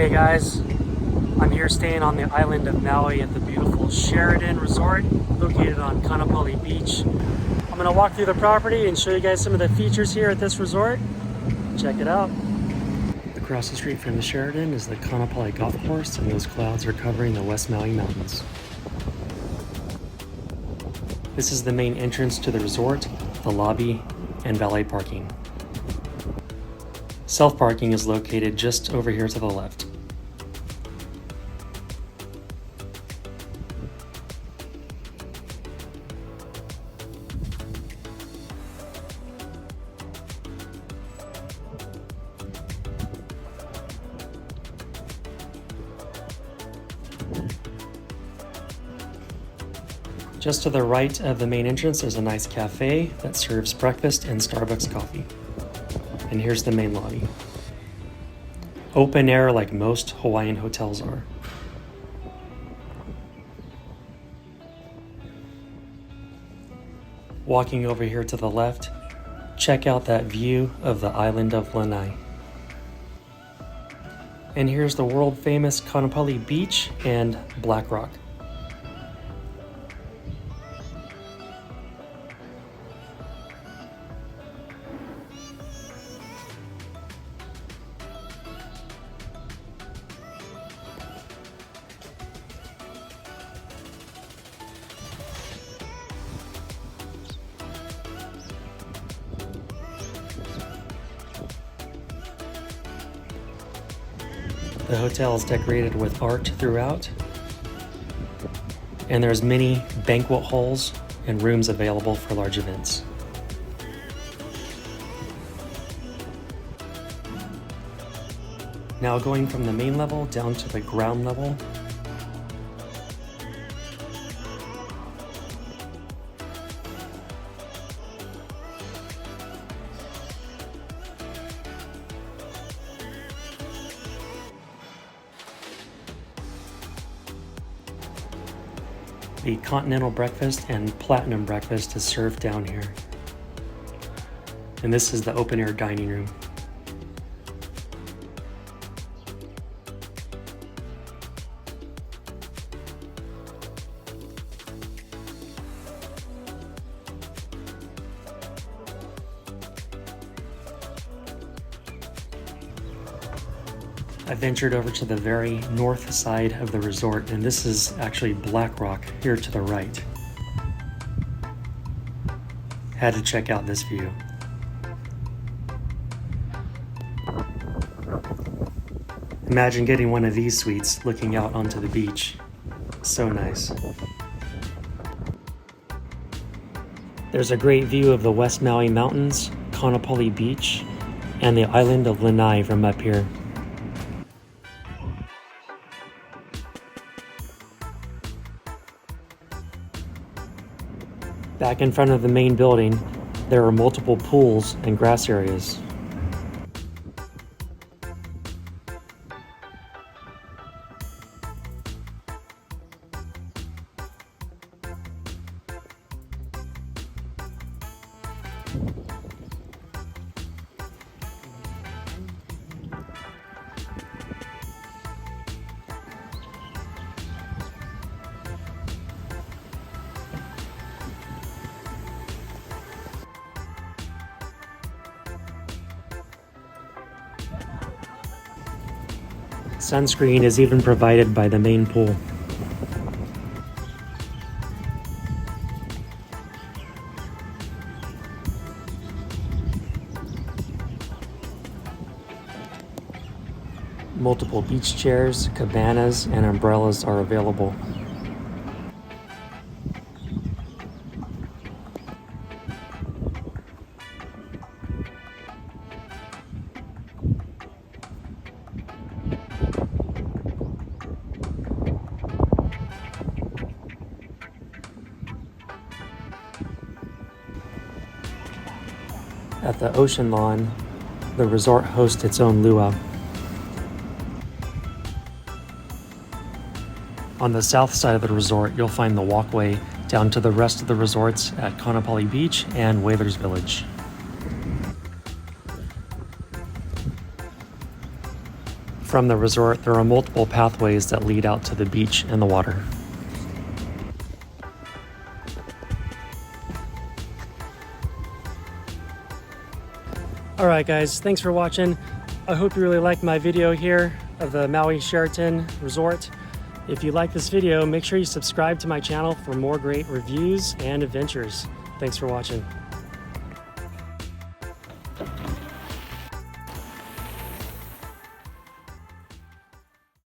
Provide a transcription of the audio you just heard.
Hey guys, I'm here staying on the island of Maui at the beautiful Sheraton Resort located on Kaanapali Beach. I'm going to walk through the property and show you guys some of the features here at this resort. Check it out. Across the street from the Sheraton is the Kaanapali Golf Course, and those clouds are covering the West Maui Mountains. This is the main entrance to the resort, the lobby, and valet parking. Self-parking is located just over here to the left. Just to the right of the main entrance is a nice cafe that serves breakfast and Starbucks coffee. And here's the main lobby. Open air like most Hawaiian hotels are. Walking over here to the left, check out that view of the island of Lanai. And here's the world famous Kaanapali Beach and Black Rock. The hotel is decorated with art throughout, and there's many banquet halls and rooms available for large events. Now going from the main level down to the ground level, the continental breakfast and platinum breakfast is served down here. And this is the open air dining room. I ventured over to the very north side of the resort, and this is actually Black Rock here to the right. Had to check out this view. Imagine getting one of these suites looking out onto the beach. So nice. There's a great view of the West Maui Mountains, Kaanapali Beach, and the island of Lanai from up here. Back in front of the main building, there are multiple pools and grass areas. Sunscreen is even provided by the main pool. Multiple beach chairs, cabanas, and umbrellas are available. At the ocean lawn, the resort hosts its own luau. On the south side of the resort, you'll find the walkway down to the rest of the resorts at Kaanapali Beach and Whalers Village. from the resort, there are multiple pathways that lead out to the beach and the water. Alright guys, thanks for watching. I hope you really liked my video here of the Maui Sheraton Resort. If you like this video, make sure you subscribe to my channel for more great reviews and adventures. Thanks for watching.